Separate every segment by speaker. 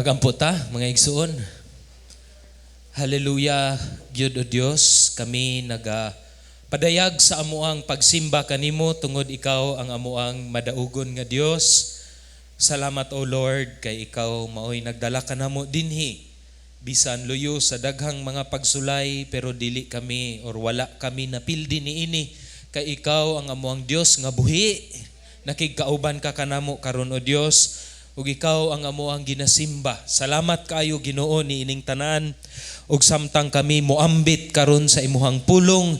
Speaker 1: Magampo ta, mga igsuon. Hallelujah, Gyud o Dios, kami padayag sa amuang pagsimba kanimo tungod ikaw ang amuang madaugon nga Dios. Salamat o Lord kay ikaw maoy nagdala kanamo dinhi. Bisan luyo sa daghang mga pagsulay pero dili kami or wala kami napildi niini kay ikaw ang amuang Dios nga buhi. Nakigkauban ka kanamo karon o Dios. Ug ikaw ang amuang ginasimba. Salamat kaayo Ginoo ni ining tanan. Ug samtang kami moambit karon sa imuhang pulong,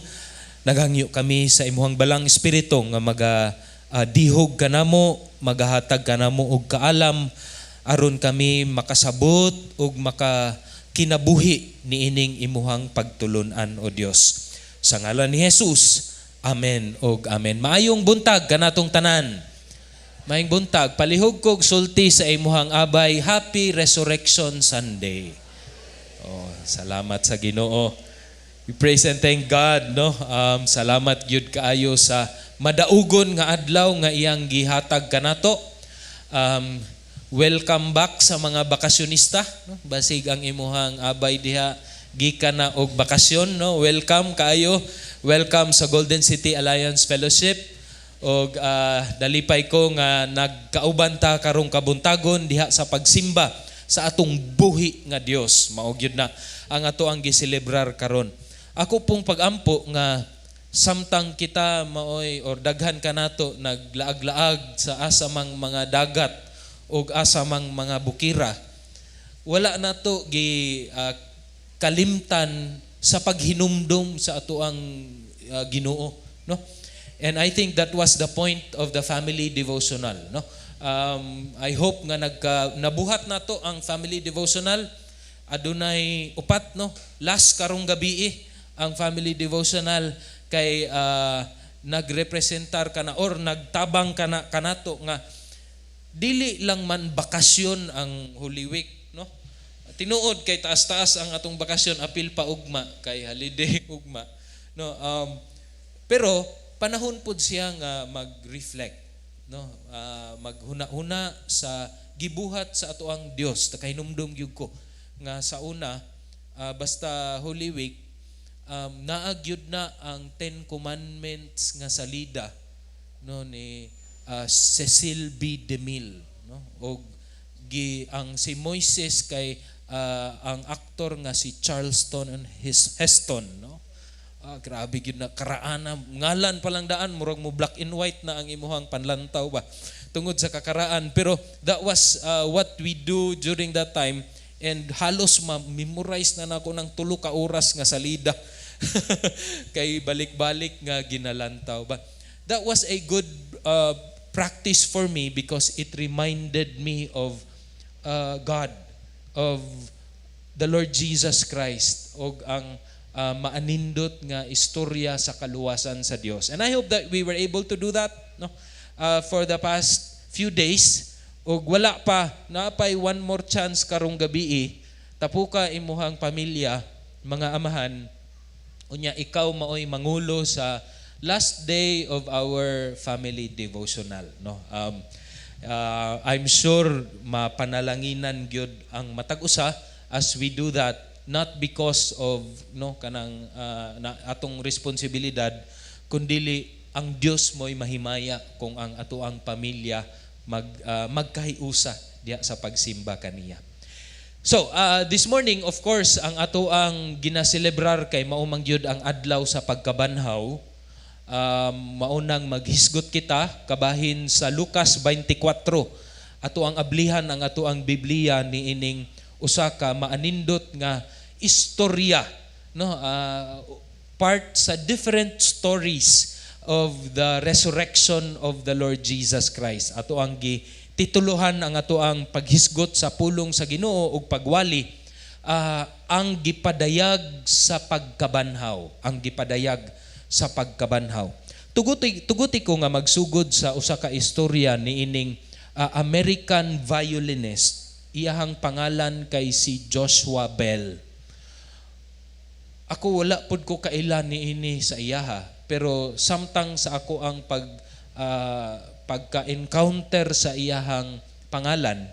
Speaker 1: naghangyo kami sa imuhang balang espiritu nga dihog kanamo, magahatag kanamo og kaalam aron kami makasabot ug makakinabuhi ni ining imuhang pagtulon-an o Dios. Sa ngalan ni Jesus. Amen ug amen. Maayong buntag kanatong tanan. Maayong buntag, palihog kog sulti sa imuhang abay, Happy Resurrection Sunday. Salamat sa Ginoo. We praise and thank God, no? Salamat gyud kaayo sa madaugon nga adlaw nga iyang gihatag kanato. Welcome back sa mga bakasyonista, no? Basig ang imuhang abay diha gikan na og bakasyon, no? Welcome kaayo. Welcome sa Golden City Alliance Fellowship. Og dalipay ko nga nagkauban ta karong kabuntagon diha sa pagsimba sa atong buhi nga Dios. Mao gyud na ang ato ang giselebrar karon. Ako pong pagampo nga samtang kita maoy or daghan kanato naglaag-laag sa asamang mga dagat og asamang mga bukira. Wala nato kalimtan sa paghinumdum sa ato ang Ginoo, no? And I think that was the point of the family devotional, no? I hope nga nabuhat nato ang family devotional. Adunay upat, no? Last karong gabi ang family devotional kay nagrepresentar kana or nagtabang kanato nga dili lang man bakasyon ang Holy Week, no? Tinuod kay taas-taas ang atong bakasyon, apil pa ugma kay holiday ugma, no? Pero panahon pod siya nga mag-reflect, no? Maghuna-huna sa gibuhat sa ato ang Dios. Takahinumdum gyud ko nga sa una basta Holy Week naagyud na ang 10 Commandments nga salida, no, ni Cecil B. DeMille, no? Og ang si Moises kay ang aktor nga si Charleston Heston, no? Grabe yun na karaan, ngalan palang daan, murag mo black and white na ang imuhang panlantaw ba tungod sa kakaraan. Pero that was what we do during that time, and halos ma-memorize na nako ng 3 ka oras nga salida kay balik-balik nga ginalantaw ba. That was a good practice for me because it reminded me of God, of the Lord Jesus Christ, og ang maanindot nga istorya sa kaluwasan sa Dios. And I hope that we were able to do that, no? For the past few days. Og wala pa, napay one more chance karong gabi. Tapuka imuhang pamilya, mga amahan, unya ikaw maoy mangulo sa last day of our family devotional, no? I'm sure mapanalanginan gyud ang matag-usa as we do that. Not because of kanang atong responsibilidad, kundi ang Dios mo'y mahimaya kung ang ato ang pamilya magkahiusa diya sa pagsimba kaniya. So, this morning, of course, ang ato ang ginaselebrar kay maumang gyud ang adlaw sa pagkabanhaw. Maunang maghisgot kita kabahin sa Lucas 24. Ato ang ablihan ang ato ang Biblia ni ining usa ka maanindot nga istorya, no? Part sa different stories of the resurrection of the Lord Jesus Christ. Ato ang tituluhan ang ato ang paghisgot sa pulong sa Ginoo ug pagwali, ang gipadayag sa pagkabanhaw, ang gipadayag sa pagkabanhaw. Tuguti ko nga magsugod sa usa ka istorya ni ining American violinist. Iyahang pangalan kay si Joshua Bell. Ako wala pod ko kailan niini sa iyaha, pero samtang sa ako ang pagka-encounter sa iyahang pangalan,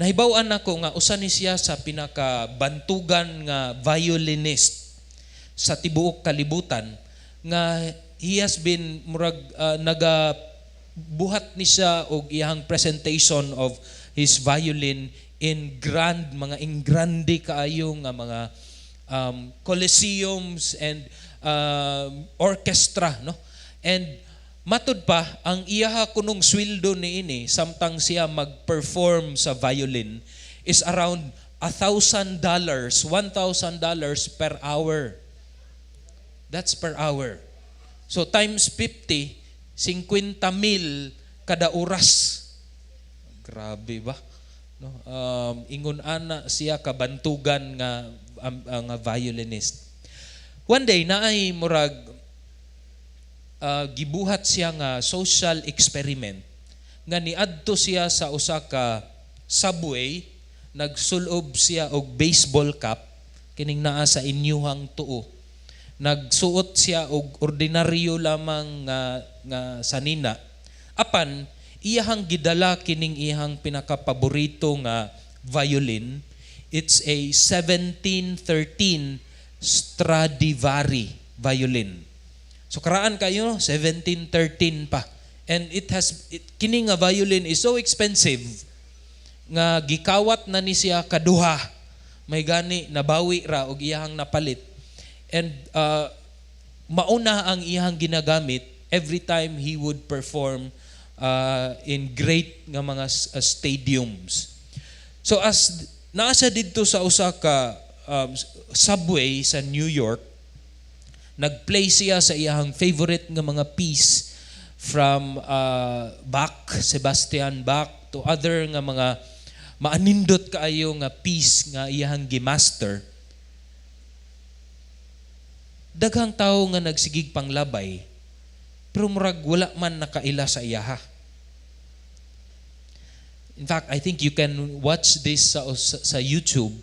Speaker 1: nahibaw-an nako nga usa ni siya sa pinakabantugan nga violinist sa tibuok kalibutan, nga he has been murag nagabuhat ni siya og iyang presentation of his violin in mga ingrande kaayo nga mga coliseums and orchestra, no? And matud pa ang iyaha kunong sweldo niini samtang siya mag-perform sa violin is around $1,000 per hour. That's per hour. So times 50, 50,000 kada oras. Grabe ba? No? Ingon ana siya kabantugan nga nga violinist. One day naay murag gibuhat siya nga social experiment nga niadto siya sa usa ka subway, nagsulob siya og baseball cap kining naa sa inyuhang tuo, nagsuot siya og ordinaryo lamang nga sanina, apan iyahang gidala kining iyahang pinakapaborito nga violin. It's a 1713 Stradivari violin. So karaan kayo, 1713 pa. And kining nga violin is so expensive nga gikawat na ni siya kaduha. May gani nabawi ra og iyahang napalit. And mauna ang iyahang ginagamit every time he would perform in great nga mga stadiums. So as naasa didto sa usa ka subway sa New York, nagplay siya sa iyang favorite nga mga piece from Bach, Sebastian Bach, to other nga mga maanindot kaayo nga piece nga iyang gimaster. Daghang tawo nga nagsigig panglabay, pero murag wala man nakaila sa iyaha. In fact, I think you can watch this sa YouTube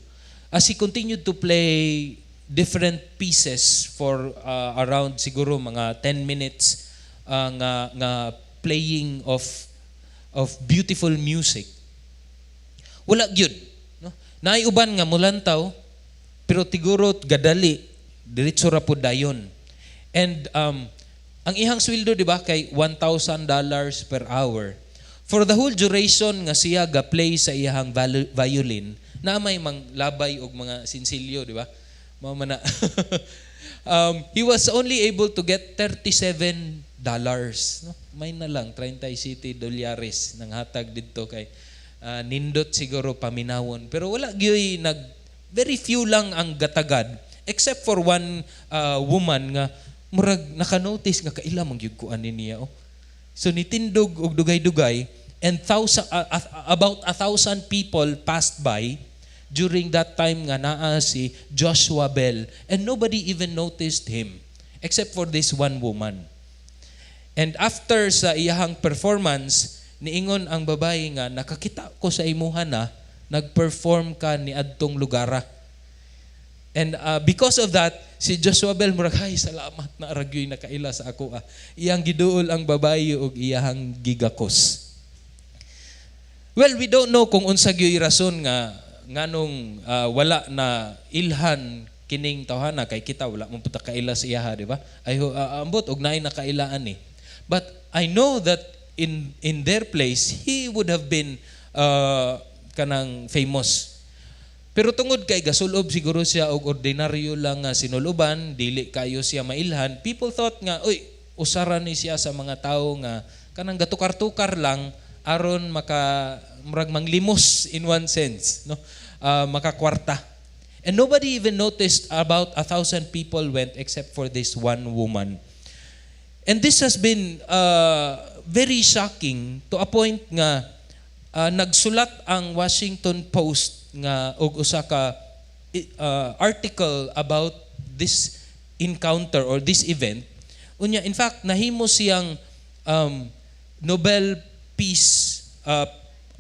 Speaker 1: as he continued to play different pieces for around siguro mga 10 minutes nga playing of beautiful music. Wala gyud, no? Naay uban nga mulantaw pero tiguro gadali diretso ra pud dayon. And ang ihang sweldo di ba kay $1,000 per hour. For the whole duration nga siya ga play sa iyang violin, na may manglabay og mga sinsilyo, di ba? Mamana. He was only able to get $37. No? May na lang, 37 dolyares nang hatag dito kay nindot siguro paminawon. Pero wala gyoy very few lang ang gatagad except for one woman nga murag naka-notice nga kaila mangyud kuan niya. Oh. So nitindog og dugay-dugay and about 1,000 people passed by during that time nga naa si Joshua Bell, and nobody even noticed him except for this one woman. And after sa iyahang performance, niingon ang babae nga, nakakita ko sa imuha na nag-perform ka ni adtong lugara. And because of that, si Joshua Bell murag, ay salamat na aragyoy nakaila sa ako. Iyang giduol ang babae og iyahang gigakos. Well, we don't know kung unsa gyoy rason nga nganong wala na ilhan kining tawhana kay kita wala man puta kaila sa iyaha, di ba? Ay ambot og naay nakailaan ni. But I know that in their place he would have been kanang famous. Pero tungod kay gasulob siguro siya og ordinaryo lang nga sinuluban, dili kayo siya mailhan, people thought nga oy usara ni siya sa mga tawo nga kanang gatukar-tukar lang aron murag manglimos in one sense, no? Makakwarta. And nobody even noticed about 1,000 people went except for this one woman. And this has been very shocking to a point nga nagsulat ang Washington Post nga og usa ka article about this encounter or this event. Unya, in fact, nahimo siyang Nobel Peace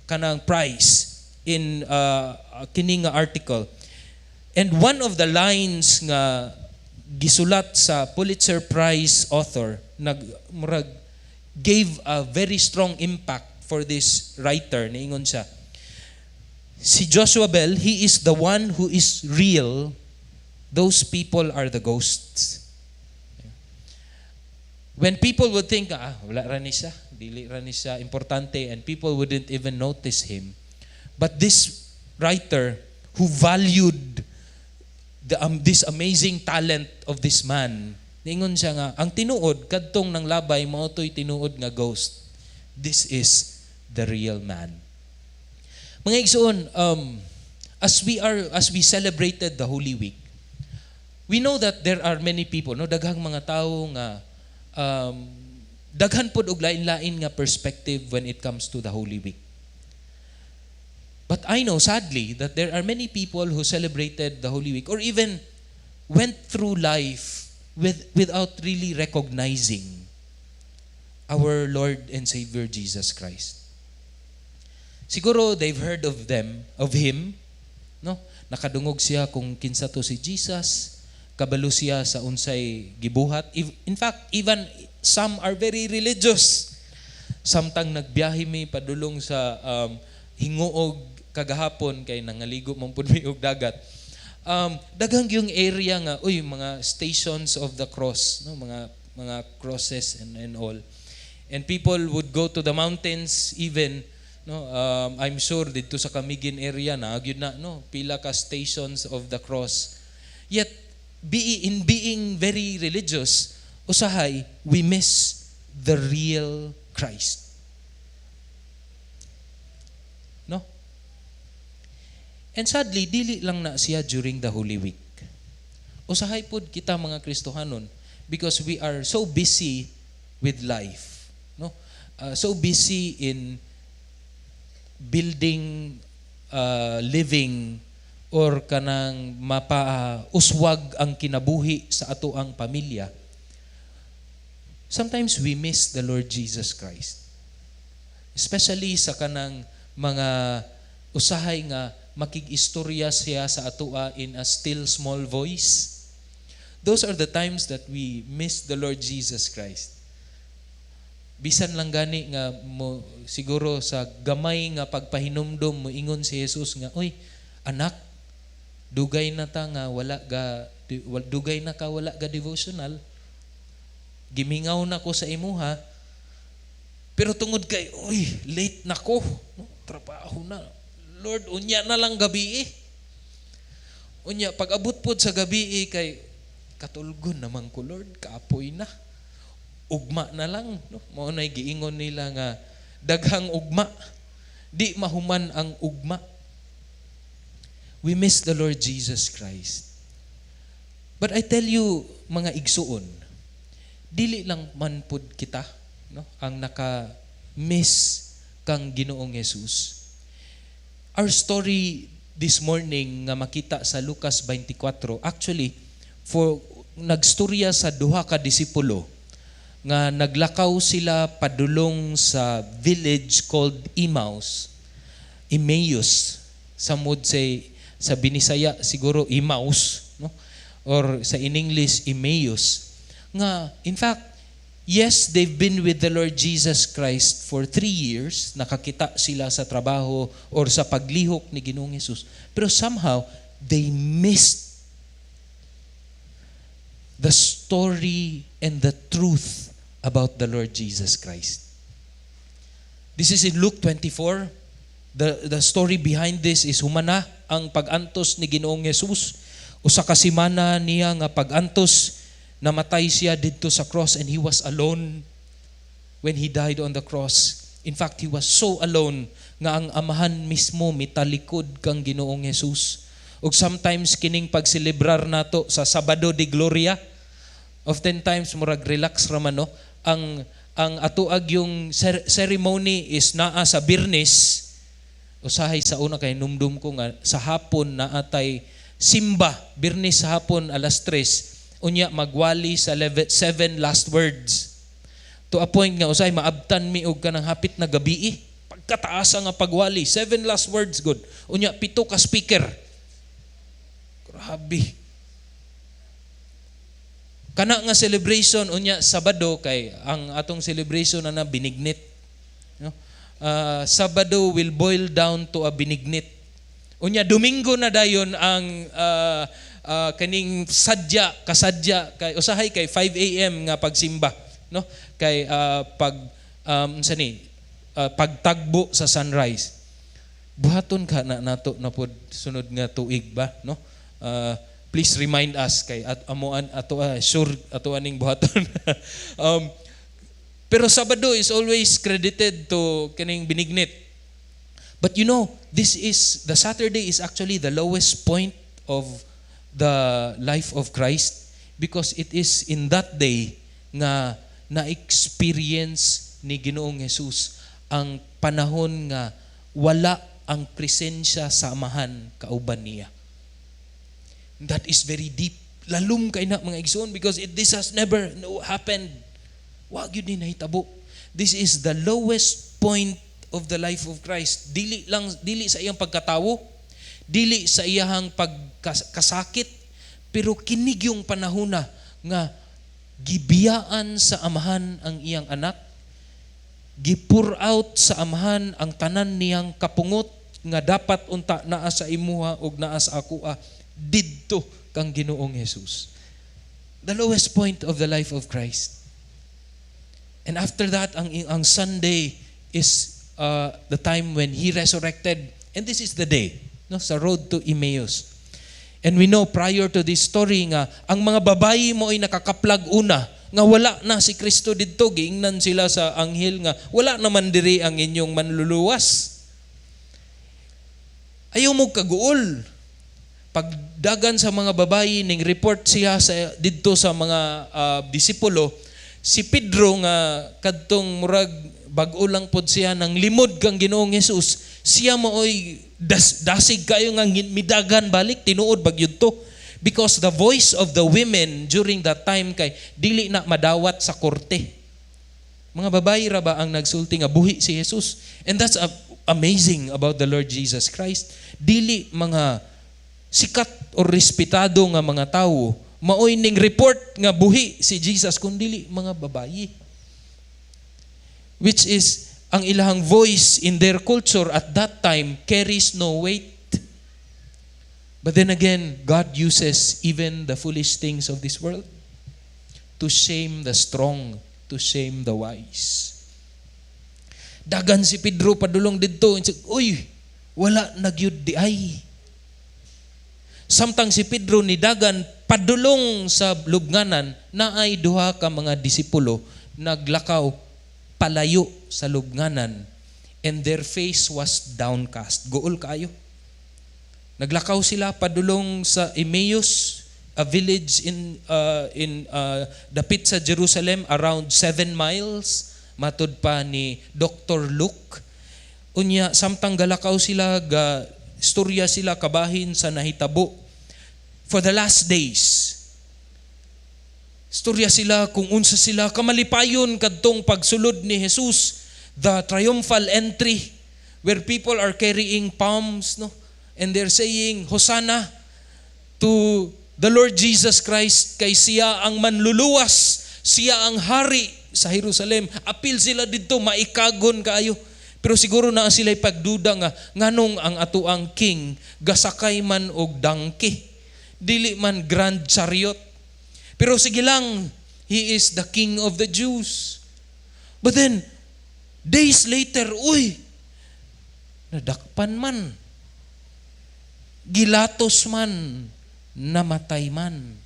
Speaker 1: kanang prize in kining nga article. And one of the lines nga gisulat sa Pulitzer Prize author gave a very strong impact for this writer. Niingon siya, Si Joshua Bell, he is the one who is real. Those people are the ghosts. When people would think, wala ra ni siya, dili ra ni siya importante, and people wouldn't even notice him. But this writer who valued this amazing talent of this man, niingon siya nga, ang tinuod, kadtong ng labay, maotoy tinuod nga ghost. This is the real man. Mga igsoon, as we celebrated the Holy Week, we know that there are many people, no, daghang mga tao nga daghan pod og lain-lain nga perspective when it comes to the Holy Week. But I know, sadly, that there are many people who celebrated the Holy Week or even went through life without really recognizing our Lord and Savior Jesus Christ. Siguro they've heard of him, no? Nakadungog siya kung kinsa to si Jesus, kabalo siya sa unsay gibuhat. In fact, even some are very religious. Samtang nagbiyahe mi padulong sa hinguog kagahapon kay nangaligo man pud mi og dagat. Daghang yung area nga mga stations of the cross, no, mga crosses and all. And people would go to the mountains even, no, I'm sure dito sa Camiguin area na gyud na, no, pila ka stations of the cross. Yet in being very religious, usahay we miss the real Christ. No? And sadly, dili lang na siya during the Holy Week. Usahay pod kita mga Kristohanon because we are so busy with life. No? So busy in building, living, or kanang mapauswag ang kinabuhi sa ato ang pamilya. Sometimes we miss the Lord Jesus Christ. Especially sa kanang mga usahay nga makig-istorya siya sa atoa in a still small voice. Those are the times that we miss the Lord Jesus Christ. Bisan lang gani nga mo siguro sa gamay nga pagpahinumdom mo ingon si Jesus nga, "Oy, anak, dugay na ta nga wala ga devotional. Gimingaw na ko sa imuha. Pero tungod kay, late na ko, no, trabaho na. Lord, unya na lang gabi eh. Unya, pag abot pod sa gabi kay katulgon naman ko, Lord, kaapoy na. Ugma na lang. No? Maunay giingon nila nga, daghang ugma. Di mahuman ang ugma. We miss the Lord Jesus Christ. But I tell you, mga igsuon, dili lang man pud kita, no, ang naka-miss kang Ginoong Jesus. Our story this morning nga makita sa Lucas 24, actually, nagstorya sa duha ka disipulo nga naglakaw sila padulong sa village called Emmaus. Samud sa Binisaya siguro Emmaus, no? Or sa in English Emmaus. Nga, in fact, yes, they've been with the Lord Jesus Christ for 3 years. Nakakita sila sa trabaho or sa paglihok ni Ginoong Jesus. Pero somehow, they missed the story and the truth about the Lord Jesus Christ. This is in Luke 24. The story behind this is humana ang pag-antos ni Ginoong Jesus. Usa ka semana niya nga pag-antos, namatay siya dito sa cross and he was alone when he died on the cross. In fact, he was so alone nga ang amahan mismo mitalikod kang Ginoong Jesus. Ug sometimes kining pagselebrar nato sa Sabado de Gloria, oftentimes murag relax raman, no? Ang atuag yung ceremony is naa sa Birnes. Usahay sa una kay numdum ko nga sa hapon naatay simba, Birnes sa hapon alas 3. Unya magwali sa 7 last words. To a point nga usay maabtan mi og kanang hapit na gabi. Pagkataasa nga pagwali, 7 last words good. Unya 7 ka speaker. Grabe. Kana nga celebration unya Sabado kay ang atong celebration na binignit. No? Sabado will boil down to a binignit. Unya Domingo na dayon ang kaning kasadya kay usahay kay 5 a.m. nga pagsimba, no? Kay pagtagbo sa sunrise. Buhaton ka na nato na pod sunod nga tuig ba, no? Please remind us kay amuan ato sure ato aning buhaton. Pero Sabado is always credited to kaning binignit. But you know, the Saturday is actually the lowest point of the life of Christ because it is in that day nga na-experience ni Ginoong Jesus ang panahon nga wala ang presensya sa amahan kauban niya. That is very deep. Lalum kay na mga igsoon because this has never happened. Wag yun din nahitabo. This is the lowest point of the life of Christ. Dili sa iyang pagkatawo, dili sa iyang pagkasakit, pero kinig yung panahon nga gibiyaan sa amahan ang iyang anak, gipur out sa amahan ang tanan niyang kapungot nga dapat unta naa sa imuha ug naa sa akoa didto kang Ginoong Jesus. The lowest point of the life of Christ. And after that, ang Sunday is the time when He resurrected. And this is the day, no, sa road to Emmaus. And we know prior to this story nga, ang mga babayi mo ay nakakaplag una, nga wala na si Kristo didto, giingnan sila sa anghel nga, wala naman diri ang inyong manluluwas. Ayaw mo kaguol. Pagdagan sa mga babayi, ning report siya didto sa mga disipulo, si Pedro nga kadtong murag bag-o lang pod siya nang limod kang Ginoong Jesus, siya mooy dasig kayo nga midagan balik tinuod bagyud to because the voice of the women during that time kay dili na madawat sa korte. Mga babayi ra ba ang nagsulti nga buhi si Jesus? And that's amazing about the Lord Jesus Christ. Dili mga sikat o respetado nga mga tawo maoy ning report nga buhi si Jesus kundi mga babayi. Which is, ang ilahang voice in their culture at that time carries no weight. But then again, God uses even the foolish things of this world to shame the strong, to shame the wise. Dagan si Pedro padulong didto, uy, wala nagyud di ay. Samtang si Pedro ni dagan padulong sa lubnganan, naay duha ka mga disipulo naglakaw palayo sa lubnganan and their face was downcast. Gool kayo. Naglakaw sila padulong sa Emmaus, a village in dapit sa Jerusalem, around 7 miles, matud pa ni Dr. Luke. Unya, samtang galakaw sila, istorya sila kabahin sa nahitabo. For the last days, istorya sila kung unsa sila kamalipayon kadtong pagsulod ni Jesus, the triumphal entry where people are carrying palms, no, and they're saying Hosanna to the Lord Jesus Christ, kay siya ang manluluwas, siya ang hari sa Jerusalem. Apil sila dito, maikagon kaayo. Pero siguro na sila pagduda nga nganong ang atuang king gasakay man og donkey, dili man grand chariot. Pero sige lang, He is the King of the Jews. But then, days later, nadakpan man, gilatos man, namatay man.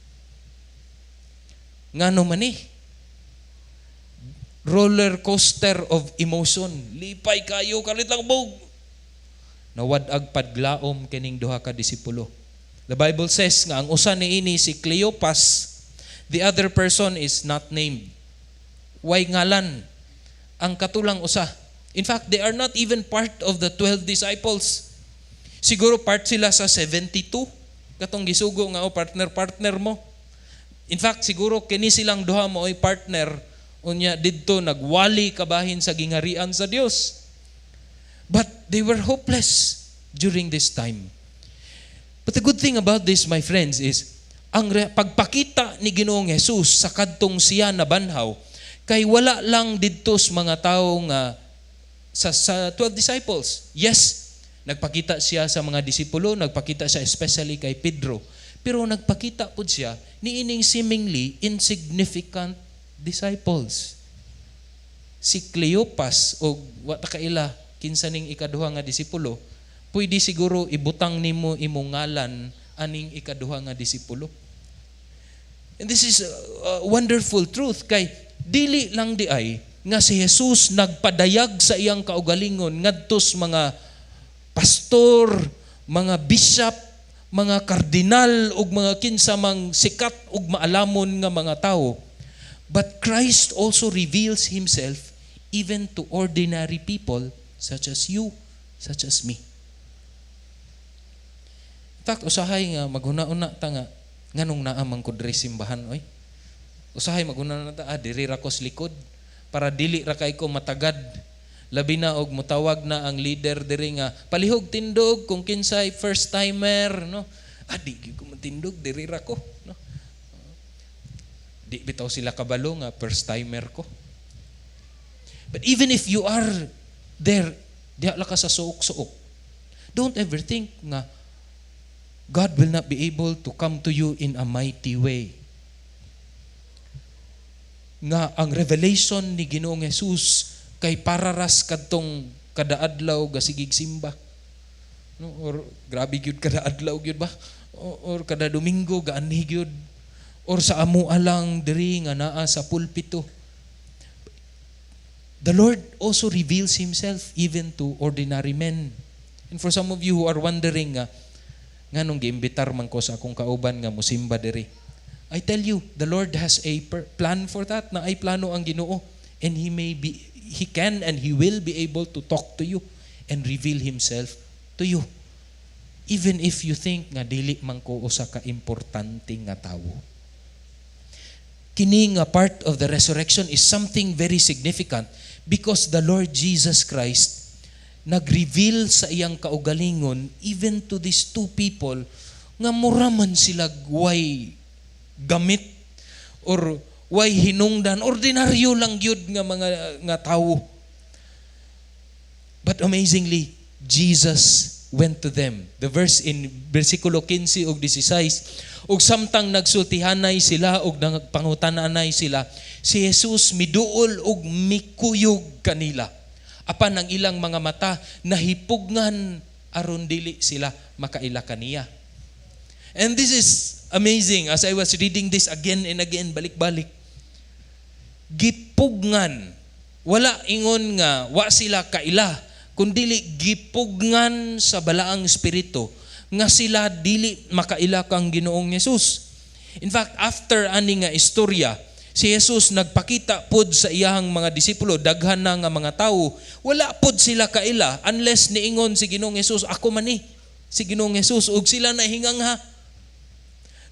Speaker 1: Ngano man roller coaster of emotion. Lipay kayo, kalit lang bog. Nawadag padglaom kining duha ka disipulo. The Bible says nga ang usa niini si Cleopas, the other person is not named. Way ngalan ang katulang usa. In fact, they are not even part of the 12 disciples. Siguro part sila sa 72. Katong gisugo nga partner mo. In fact, siguro kini silang duha mo ay partner unya didto nagwali kabahin sa gingharian sa Dios. But they were hopeless during this time. But the good thing about this, my friends, is ang pagpakita ni Ginoong Jesus sa kadtong siya na banhaw, kay wala lang didtos mga tao nga sa 12 disciples. Yes, Nagpakita siya sa mga disipulo, nagpakita siya especially kay Pedro. Pero nagpakita po siya niining seemingly insignificant disciples. Si Cleopas o wata kaila kinsa ning ikaduha nga disipulo, pwede siguro ibutang nimo imong ngalan aning ikaduha nga disipulo. And this is a wonderful truth kay dili lang di ay nga si Jesus nagpadayag sa iyang kaugalingon ngadtos mga pastor, mga bishop, mga kardinal ug mga kinsa mang sikat ug maalamon nga mga tawo. But Christ also reveals himself even to ordinary people such as you, such as me. In fact, usahay nga maghuna-una ta nga nganong naa man kod diri simbahan oy. Usahay maghuna-una ta diri ra ko sa likod para dili ra kay ko matagad. Labi na og mutawag na ang leader diri nga palihog tindog kung kinsay first timer no. Di ko matindog diri ra ko no. Di bitaw sila kabalo nga first timer ko. But even if you are there, diha la ka sa suok-suok. Don't ever think nga God will not be able to come to you in a mighty way. Nga ang revelation ni Ginoong Jesus kay pararas kadtong kada adlaw gasigig simba. No, or grabe gyud kada adlaw gyud ba? Or kada Domingo gaanhi gyud. Or sa amua lang diri nga naa sa pulpito. The Lord also reveals himself even to ordinary men. And for some of you who are wondering nganong giimbitar man ko sa akong kauban nga mosimba diri. I tell you, the Lord has a plan for that. Na ay plano ang Ginoo, and He can and He will be able to talk to you and reveal Himself to you. Even if you think nga dili man ko usa ka importante nga tawo. Kini nga part of the resurrection is something very significant because the Lord Jesus Christ nag-reveal sa iyang kaugalingon even to these two people nga mura man sila way gamit or way hinungdan, ordinaryo lang gyud nga mga nga tawo. But amazingly, Jesus went to them. The verse in versikulo 15 ug 16, ug samtang nagsultihanay sila ug nagpangutan-anay sila, si Jesus miduol ug mikuyog kanila. Apan ang ilang mga mata nahipugngan aron dili sila makaila kaniya. And this is amazing. As I was reading this again and again, balik-balik. Gipugngan. Wala ingon nga, wa sila kaila. Kundili gipugngan sa balaang espiritu nga sila dili makaila kang Ginoong Jesus. In fact, after ani nga istorya, si Jesus nagpakita pod sa iyang mga disipulo, daghan na nga mga tawo, wala pod sila kaila unless niingon si Ginoong Jesus, ako man ni si Ginoong Jesus, ug sila na hingangha.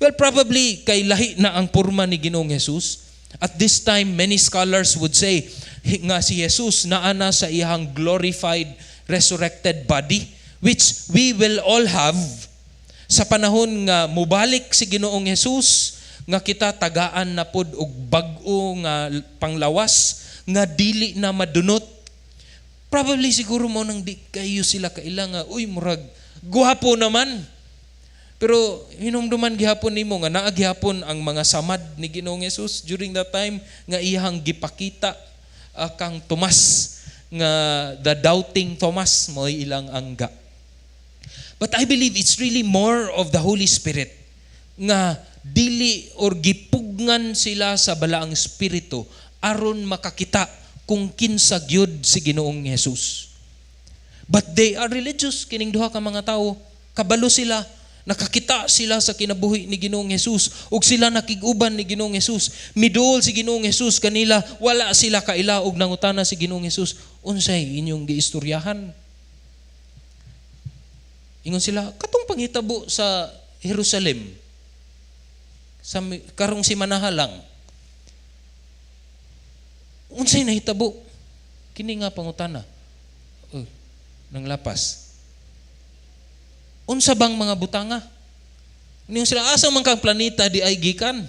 Speaker 1: Well, probably kay lahi na ang porma ni Ginoong Jesus. At this time, many scholars would say nga si Jesus naana sa iyang glorified, resurrected body, which we will all have sa panahon nga mubalik si Ginoong Jesus, nga kita tagaan na pod og bag-o nga panglawas, nga dili na madunot. Probably siguro mo nang di kayo sila kaila uy, murag, guwapo naman. Pero hinumduman gihapon nimo nga naa gihapon ang mga samad ni Ginoong Jesus during that time nga iyang gipakita kang Tomas nga the doubting Thomas mo ilang angga. But I believe it's really more of the Holy Spirit nga dili or gipugngan sila sa balaang espiritu aron makakita kung kinsa gyud si Ginoong Jesus. But they are religious, kining duha ka mga tawo, kabalo sila. Nakakita sila sa kinabuhi ni Ginoong Jesus ug sila nakig-uban ni Ginoong Jesus. Miduol si Ginoong Jesus kanila, wala sila kaila ug nangutana si Ginoong Jesus, unsay inyong giistoryahan? Ingon sila, katong panghitabo sa Jerusalem, sa karong simanaha lang. Unsay nahitabo? Kini nga pangutana. Nang lapas. Unsa bang mga butanga? Niyo sila, asa man kang planeta di ay gikan?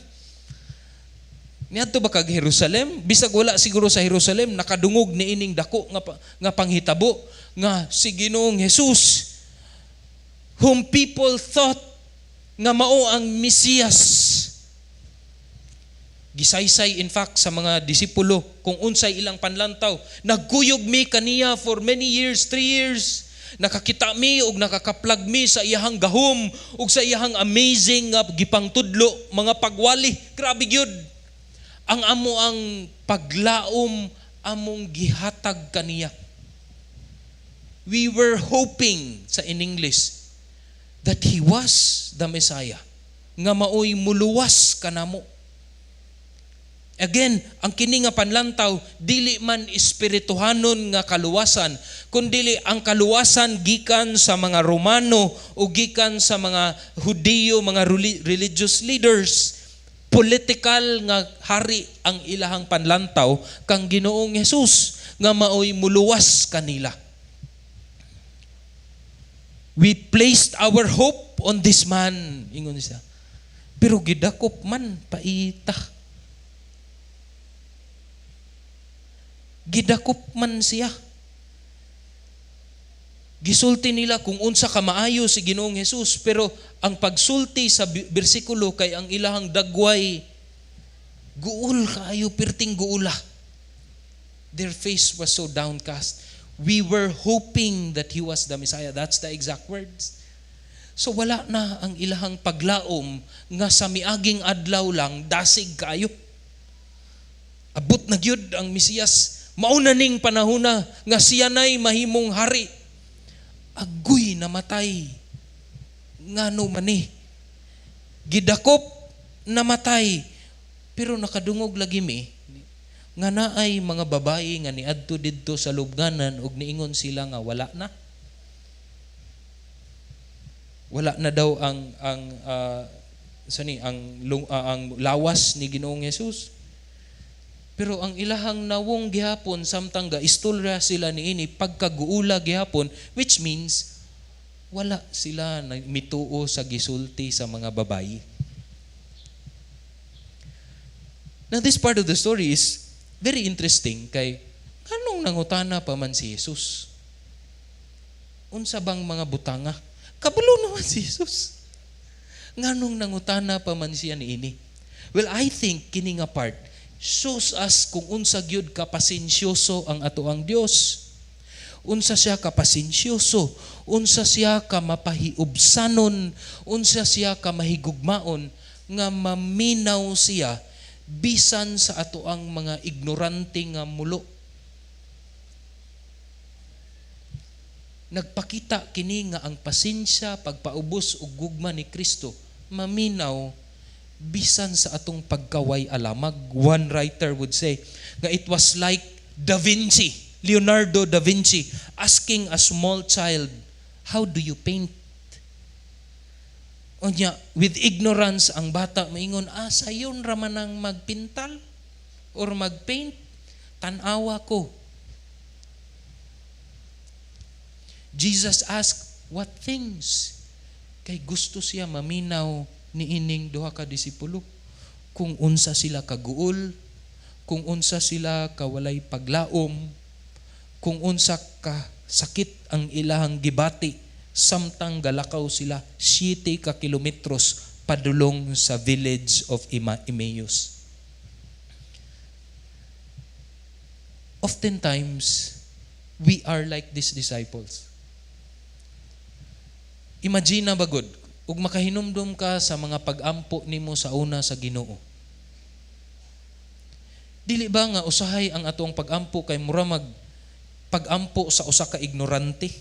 Speaker 1: Niadto ba kag Jerusalem? Bisag wala siguro sa Jerusalem, nakadungog ni ining dako nga panghitabo nga si Ginoong Jesus whom people thought nga mao ang Mesiyas. Gisaysay in fact sa mga disipulo kung unsay ilang panlantaw. Nagkuyog mi kaniya for many years, 3 years. Nakakita mi og nakakaplag mi sa iyahang gahom ug sa iyahang amazing nga gipangtudlo, mga pagwali. Grabe gyud. Ang amo ang paglaom among gihatag kaniya. We were hoping sa in English that He was the Messiah. Nga maoy muluwas kanamo. Again, ang kini nga panlantaw, dili man espirituhanon nga kaluwasan, kundi ang kaluwasan gikan sa mga Romano o gikan sa mga Hudiyo, mga religious leaders. Political nga hari ang ilahang panlantaw kang Ginoong Jesus nga maoy muluwas kanila. We placed our hope on this man, ingon siya. Pero gidakop man paita. Gidakop man siya. Gisulti nila kung unsa ka maayo si Ginoong Jesus, pero ang pagsulti sa bersikulo kay ang ilahang dagway guul kaayo, perting guula. Their face was so downcast. We were hoping that He was the Messiah. That's the exact words. So wala na ang ilahang paglaom nga sa miaging adlaw lang dasig kaayo. Abot na gyud ang Mesiyas. Mauna ning panahona nga siya na'y mahimong hari. Agoy namatay. Ngano man ni. Gidakop namatay. Pero nakadungog lagi mi nga naay mga babae nga niadto didto sa lubnganan ug niingon sila nga wala na. Wala na daw ang lawas ni Ginoong Jesus. Pero ang ilahang nawong gihapon samtang gaistorya sila niini pagkaguula gihapon, which means wala sila mituo sa gisulti sa mga babayi. Now this part of the story is very interesting kay anong nangutana pa man si Jesus? Unsa bang mga butanga? Kabalo naman si Jesus. Nganong nangutana pa man siya niini? Well, I think kini nga part shows us kung unsa gyud kapasensyoso ang atoang Dios. Unsa siya kapasensyoso, unsa siya ka mapahiubsanon, unsa siya ka mahigugmaon nga maminaw siya bisan sa atoang mga ignorante nga mulo. Nagpakita kini nga ang pasensya, pagpaubos ug gugma ni Kristo maminaw bisan sa atong pagkaway alamag. One writer would say nga it was like Da Vinci, Leonardo da Vinci, asking a small child, how do you paint? Onya, with ignorance ang bata maingon, sayon raman ang magpintal or magpaint, tanawa ko. Jesus asked, what things? Kay gusto siya maminaw ni ining duha ka disipulo kung unsa sila kaguol, kung unsa sila kawalay paglaom, kung unsa ka sakit ang ilahang gibati samtang galakaw sila 7 ka kilometros padulong sa village of Emmaus. Oftentimes we are like these disciples. Imagine na bagod ug makahinumdum ka sa mga pag-ampo nimo sa una sa Ginoo. Dili ba nga usahay ang atong pag-ampo kay mura mag pag-ampo sa usa ka ignorante?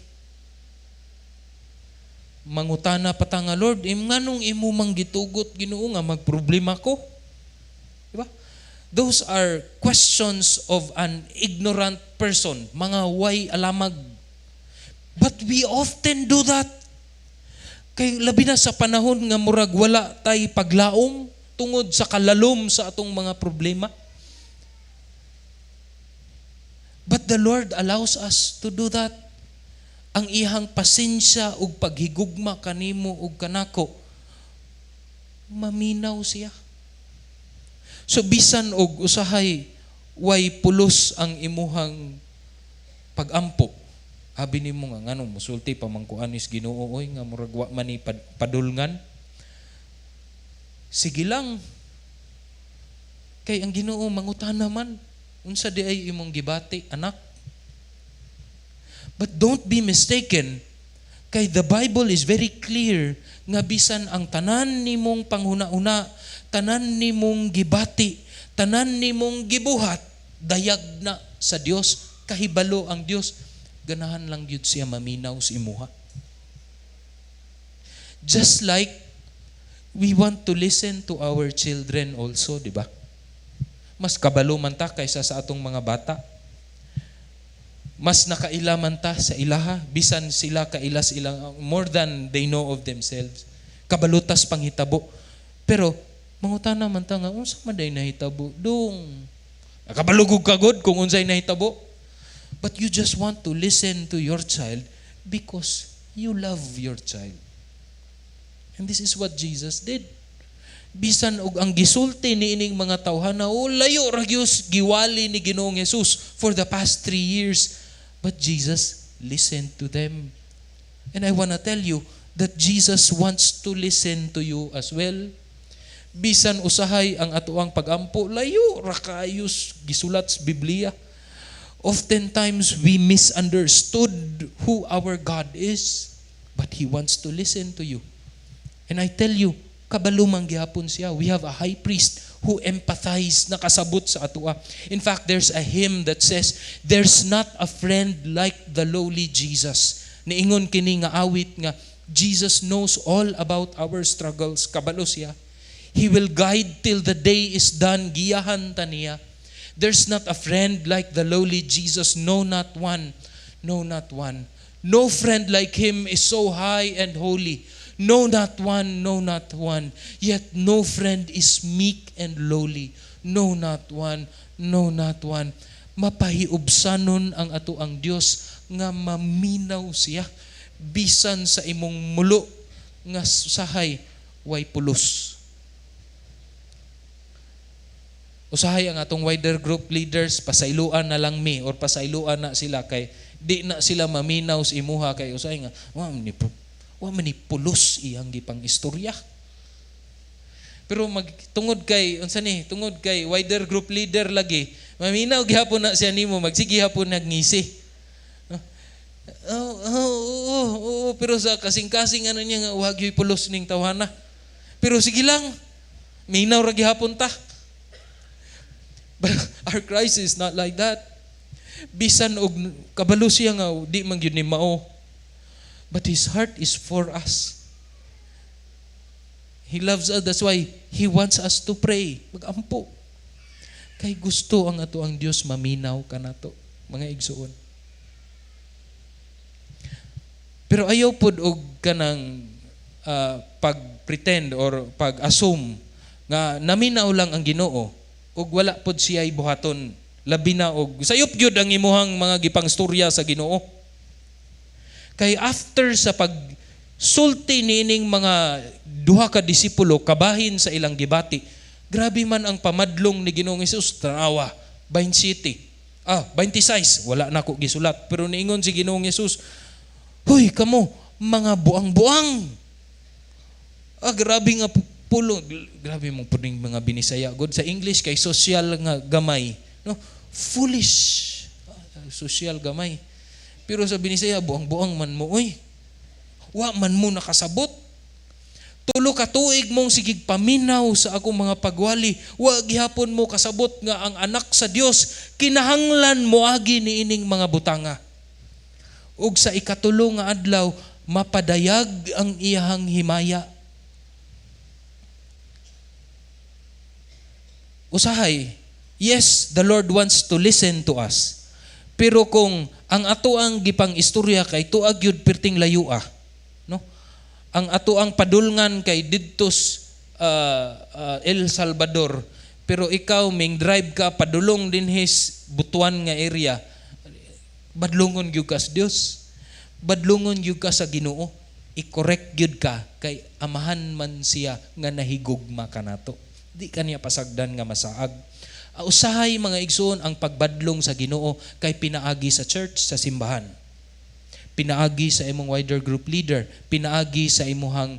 Speaker 1: Mangutana pa ta nga, Lord, nganong imo mang gitugot Ginoo nga magproblema ko? Diba? Those are questions of an ignorant person, mga way alamag. But we often do that. Kay labi na sa panahon nga murag wala tay paglaom tungod sa kalalom sa atong mga problema. But the Lord allows us to do that. Ang ihang pasensya ug paghigugma kanimo ug kanako, maminaw siya. So bisan og usahay way pulos ang imuhang pag-ampo, Abi nimo nga ngano musulti pamangkuan is Ginoo oy nga murag wa man ni padulngan. Sige lang. Kay ang Ginoo mangutan naman unsa di ay imong gibati anak. But don't be mistaken. Kay the Bible is very clear nga bisan ang tanan nimong panghuna-una, tanan nimong gibati, tanan nimong gibuhat, dayag na sa Dios, kahibalo ang Dios. Ganahan lang yun siya maminaw sa imuha. Just like we want to listen to our children also, di ba? Mas kabalo man ta kaysa sa atong mga bata. Mas nakaila man ta sa ilaha, bisan sila kaila sa ilang, more than they know of themselves. Kabalutas panghitabo. Pero, mangutana man ta nga, unsa man day nahitabo? Dong. Nakabalugog kagod kung unsay nahitabo. But you just want to listen to your child because you love your child. And this is what Jesus did. Bisan og ang gisulti ni ining mga tawhana, layo ra gyud giwali ni Ginoong Hesus for the past 3 years. But Jesus listened to them. And I want to tell you that Jesus wants to listen to you as well. Bisan usahay ang atuang pagampo, layo ra kaayos gisulat sa Biblia. Oftentimes, we misunderstood who our God is, but He wants to listen to you. And I tell you, kabalumang gihapon siya. We have a high priest who empathize, nakasabot sa atua. In fact, there's a hymn that says, "There's not a friend like the lowly Jesus." Niingon kini nga awit nga, Jesus knows all about our struggles. Kabalo siya. He will guide till the day is done. Giyahan ta niya. There's not a friend like the lowly Jesus, no, not one. No, not one. No friend like Him is so high and holy. No, not one, no, not one. Yet no friend is meek and lowly. No, not one, no, not one. Mapahiubsanon ang ato ang Dios nga maminaw siya bisan sa imong mulo nga sahay way pulos. Usahay ang atong wider group leaders, pasailuan na lang mi or pasailuan na sila kay di na sila maminaw sa imuha kay usahay nga wa man ni pulos iyang gipang istorya. Pero magtungod kay unsa ni tungod kay wider group leader lagi maminaw gihapon na siya nimo magsige hapon nagngisi. Pero sa kasing-kasing ano niya nga wag yoy pulos ning tawhana. Pero sige lang minaw ra gihapon ta. But our Christ is not like that. Bisan og kabalo siya nga di man gyud ni mao. But His heart is for us. He loves us. That's why He wants us to pray. Magampo. Kay gusto ang ato ang Dios maminaw kanato, mga igsuon. Pero ayaw pod og kanang pag-pretend or pag-assume nga naminaw lang ang Ginoo. Og wala pod siya buhaton labi na og sayop gyud ang imuhang mga gipang storya sa Ginoo. Kay after sa pagsulti niining mga duha ka disipulo kabahin sa ilang gibati, grabe man ang pamadlong ni Ginoong Hesus. Tanawa 27. 26 wala na ko gisulat pero niingon si Ginoong Hesus, "Hoy kamo mga buang-buang." Grabe nga pulo, grabe mong puding mga binisaya god sa English kay social nga gamay, no? Foolish. Social gamay. Pero sa binisaya buang-buang man mo, oy. Wa man mo nakasabot. Tulo ka tuig mong sigig paminaw sa akong mga pagwali. Wa gihapon mo kasabot nga ang anak sa Dios kinahanglan moagi niining mga butanga. Ug sa ikatulo nga adlaw mapadayag ang iyahang himaya. Usahay, yes, the Lord wants to listen to us. Pero kung ang ato ang gipang istorya kay tuag yun perting layua, no? Ang ato ang padulngan kay didtos El Salvador, pero ikaw ming drive ka padulong din his Butuan nga area, badlungon gyud ka sa Dios, badlungon gyud ka sa Ginoo, i-correct gyud ka kay amahan man siya nga nahigugma kanato. Di kaniya pasagdan nga masaag. Usahay mga igsoon ang pagbadlong sa Ginoo kay pinaagi sa church, sa simbahan. pinaagi sa imong wider group leader, pinaagi sa imong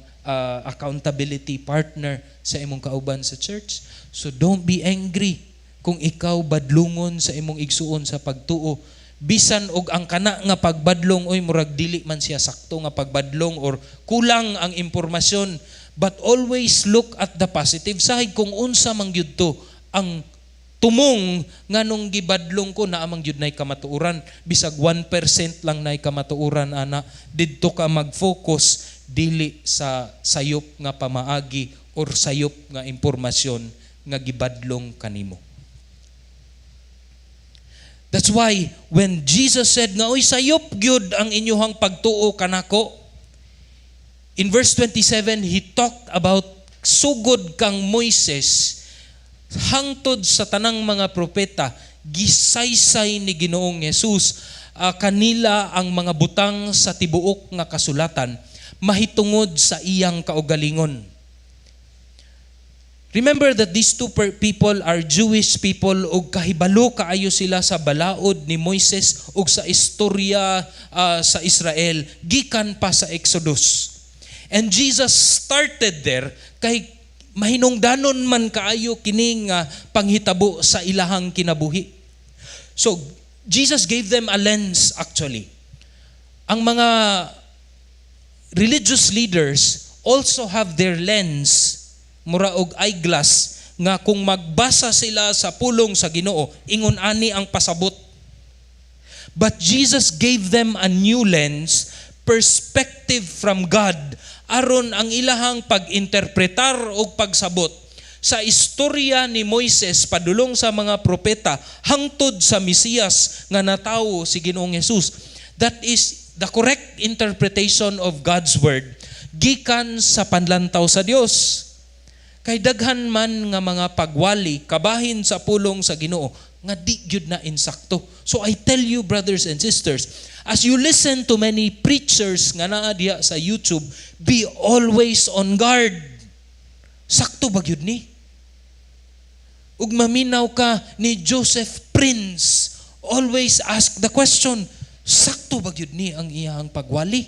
Speaker 1: accountability partner sa imong kauban sa church. So don't be angry kung ikaw badlungon sa imong igsuon sa pagtuo. Bisan og ang kana nga pagbadlong, oy murag dili man siya sakto nga pagbadlong or kulang ang impormasyon, but always look at the positive side kung unsa man gyud to ang tumong nga nung gibadlong ko na amang gyud nay kamatuoran. Bisag 1% lang nay kamatuoran ana, didto ka mag-focus dili sa sayop nga pamaagi or sayop nga impormasyon nga gibadlong kanimo. That's why when Jesus said nga, oy sayop gyud ang inyuhang pagtuo kanako, in verse 27, He talked about sugod kang Moises, hangtod sa tanang mga propeta, gisaysay ni Ginoong Jesus kanila ang mga butang sa tibuok nga kasulatan, mahitungod sa iyang kaugalingon. Remember that these two people are Jewish people ug kahibalo kaayo sila sa balaod ni Moises ug sa istorya sa Israel gikan pa sa Exodus. And Jesus started there kay mahinungdanon man kaayo kining panghitabo sa ilahang kinabuhi. So Jesus gave them a lens actually. Ang mga religious leaders also have their lens, mura og eyeglass, nga kung magbasa sila sa pulong sa Ginoo, ingon ani ang pasabot. But Jesus gave them a new lens, perspective from God, aron ang ilahang pag-interpretar o pagsabot sa istorya ni Moises padulong sa mga propeta hangtod sa Mesiyas nga natawo si Ginoong Jesus. That is the correct interpretation of God's word gikan sa panlantaw sa Dios. Kay daghan man nga mga pagwali kabahin sa pulong sa Ginoo nga di gyud na insakto. So I tell you, brothers and sisters, as you listen to many preachers nga naa diha sa YouTube, be always on guard. Sakto ba gyud ni? Ug maminaw ka ni Joseph Prince, always ask the question, sakto ba gyud ni ang iyang pagwali?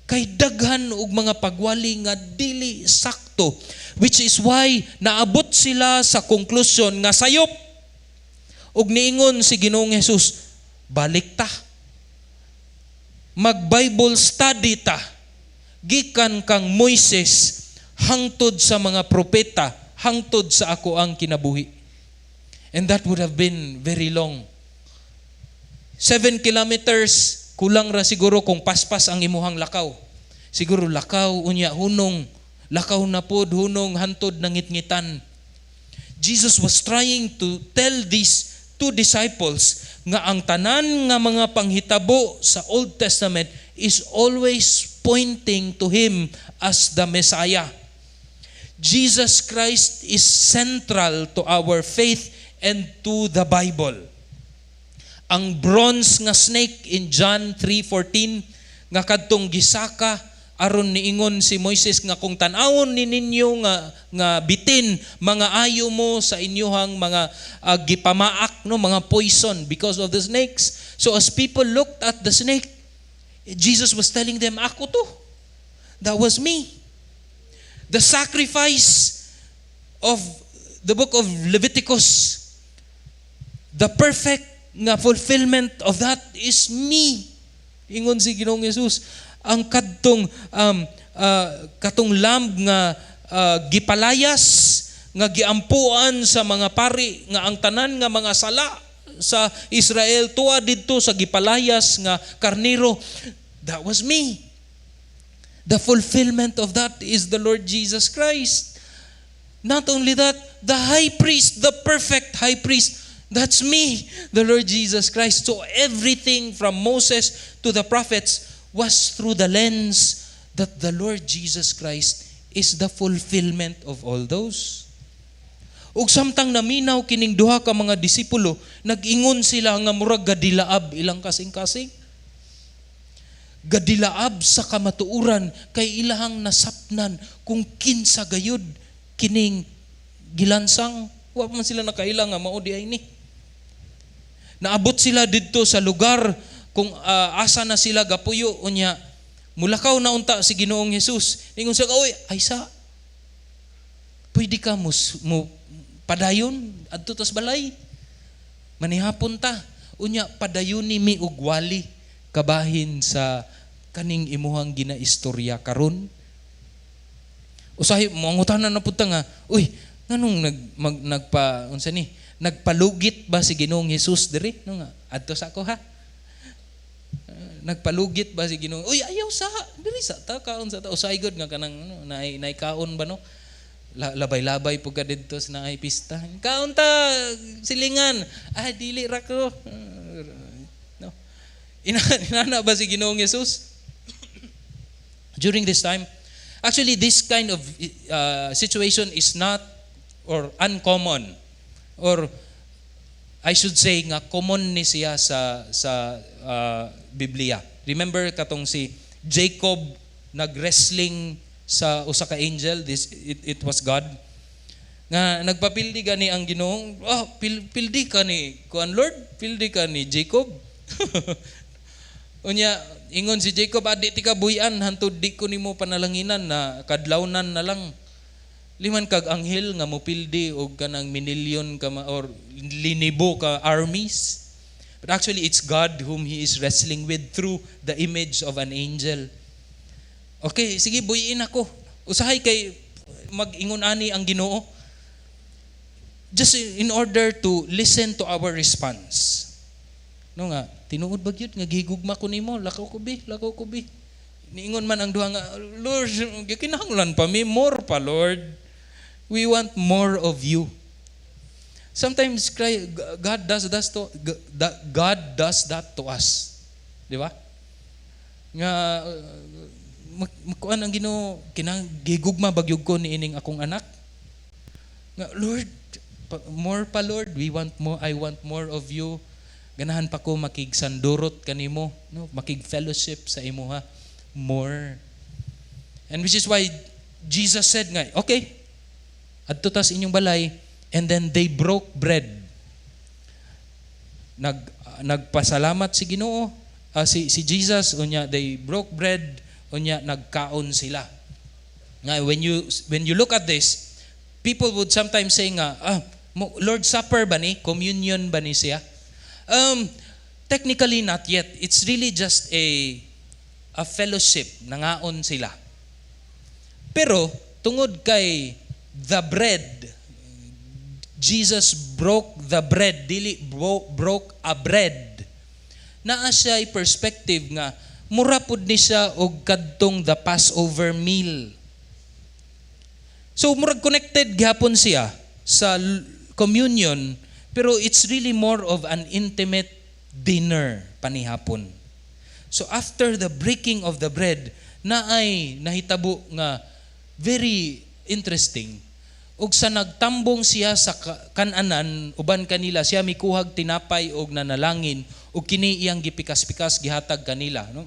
Speaker 1: Kay daghan og mga pagwali nga dili sakto, which is why naabot sila sa konklusyon nga sayop. Ug niingon si Ginoong Jesus, balik ta, mag-Bible study ta, gikan kang Moises hangtod sa mga propeta, hangtod sa ako ang kinabuhi. And that would have been very long. 7 kilometers, kulang ra siguro kung paspas ang imuhang lakaw. Siguro lakaw, unya, hunong, lakaw na pod, hunong, hantod ng ngitngitan. Jesus was trying to tell these two disciples nga ang tanan nga mga panghitabo sa Old Testament is always pointing to Him as the Messiah. Jesus Christ is central to our faith and to the Bible. Ang bronze nga snake in John 3:14 nga kadtong gisaka aron niingon si Moises nga kung tan-awon ninyo nga bitin mga ayo mo sa inyohang mga gipamaak no mga poison because of the snakes. So as people looked at the snake, Jesus was telling them, ako to. That was me. The sacrifice of the book of Leviticus, the perfect nga fulfillment of that is me. Ingon si Ginoong Jesus, ang kadtong katong lamb nga gipalayas nga giampuan sa mga pari nga ang tanan nga mga sala sa Israel tuwa didto sa gipalayas nga karnero. That was me. The fulfillment of that is the Lord Jesus Christ. Not only that, the high priest, the perfect high priest, that's me, the Lord Jesus Christ. So everything from Moses to the prophets was through the lens that the Lord Jesus Christ is the fulfillment of all those. Ug samtang naminaw kining duha ka mga disipulo, nag-ingon sila nga murag gadilaab ilang kasing-kasing. Gadilaab sa kamatuuran kay ilahang nasapnan kung kinsa gayud kining gilansang. Wa man sila nakailang nga mao di ay ni. Naabot sila didto sa lugar kung asa na sila gapuyo unya mulakaw na unta si Ginoong Hesus. Ingon siya, oy, ay sa pwede ka mo padayon adto tas balay. Manihapon ta. Unya padayon ni mi og wali kabahin sa kaning imuhang ginaistorya karon. Usahay mangutanan na pud ta nga, uy, nganong nagpalugit ba si Ginoong Hesus diri? No nga, adto sa ako ha. Nagpalugit ba si Ginoong? Uy, ayaw sa diri sa ta kaon sa ta. Usahay gud nga kanang naay kaon ba no? Labay-labay po ka dito sa naay pista. Kaon ta silingan. Dili ra ko. No. Inana ba si Ginoong Hesus? During this time, actually this kind of situation is not or uncommon, or I should say nga common ni siya sa Biblia. Remember katong si Jacob nag-wrestling sa usa ka angel, it was God. Nga nagpapildi gani ang Ginoong, pildi ka ni kuan Lord, pildi ka ni Jacob. Unya ingon si Jacob, di ti ka buyan hantud di ko nimo panalanginan na kadlawnan na lang. Liman kag anghel nga mopildi og kanang minilyon ka or linibo ka armies. But actually it's God whom he is wrestling with through the image of an angel. Okay, sige buyin ako. Usahay kay mag-ingon ani ang Ginoo. Just in order to listen to our response. No nga, tinuod ba gyud nga gihigugma ko nimo, lakaw ko bi. Niingon man ang duha nga, Lord, kinahanglan pa mi more pa, Lord. We want more of you. Sometimes God does that to us. Di ba? Nga makuan ang Ginoo kinang gigugma bagyog ko niining akong anak. Nga Lord, more pa Lord, we want more, I want more of you. Ganahan pa ko makigsandurot kanimo, no? Makig-fellowship sa imo ha. More. And which is why Jesus said nga, okay, adto tas inyong balay, and then they broke bread. Nagpasalamat si Ginoo, si Jesus, unya they broke bread, unya nagkaon sila. Nga when you look at this, people would sometimes say nga, Lord Supper ba ni? Communion ba ni siya? Technically not yet. It's really just a fellowship, nangaon sila. Pero tungod kay the bread, Jesus broke the bread, dili broke a bread. Naa siya ay perspective nga mura pud ni siya og kadtong the Passover meal. So murag connected gihapon siya sa communion, pero it's really more of an intimate dinner panihapon. So after the breaking of the bread, naay nahitabo nga very interesting. Ug sa nagtambong siya sa kananan, uban kanila siya mikuhag tinapay og nanalangin ug kini iyang gipikas-pikas gihatag kanila, no?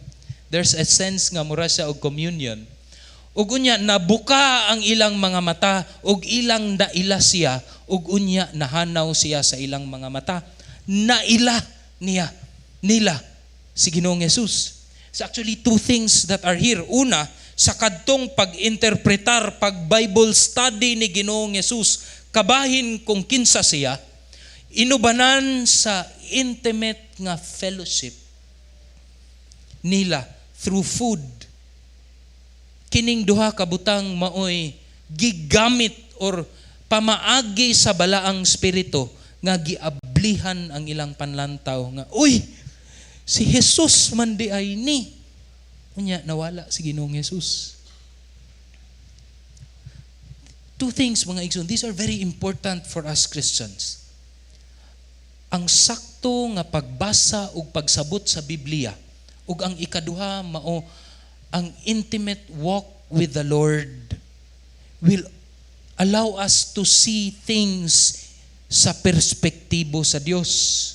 Speaker 1: There's a sense nga mura siya og communion. Ug unya nabuka ang ilang mga mata ug ilang naila siya ug unya nahanaw siya sa ilang mga mata. Naila nila si Ginoong Hesus. It's actually two things that are here. Una, sa kadtong pag-interpretar, pag-Bible study ni Ginoong Hesus, kabahin kung kinsa siya, inubanan sa intimate nga fellowship nila through food. Kining duha ka butang maoy gigamit or pamaagi sa balaang spirito nga giablihan ang ilang panlantaw nga, uy, si Jesus man di ay ni. Unya nawala si Ginoong Hesus. Two things mga igsoon, these are very important for us Christians. Ang sakto nga pagbasa ug pagsabot sa Biblia ug ang ikaduha mao ang intimate walk with the Lord will allow us to see things sa perspektibo sa Dios.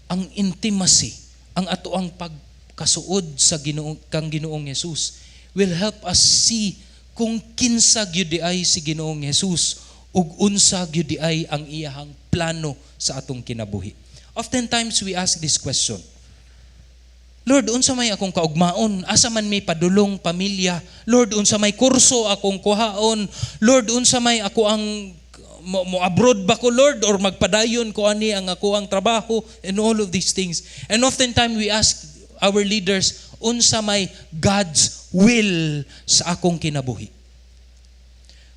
Speaker 1: Ang intimacy, ang atoang pagkasuod sa Ginoong Hesus will help us see kung kinsa gyud ay si Ginoong Hesus ug unsa gyud ay ang iyahang plano sa atong kinabuhi. Oftentimes we ask this question, Lord, unsa may akong kaugmaon? Asa man may padulong pamilya? Lord, unsa may kurso akong kuhaon? Lord, unsa may ako ang mo abroad ba ko, Lord, or magpadayon ko ani ang ako ang trabaho, and all of these things. And oftentimes we ask our leaders, unsa may God's will sa akong kinabuhi.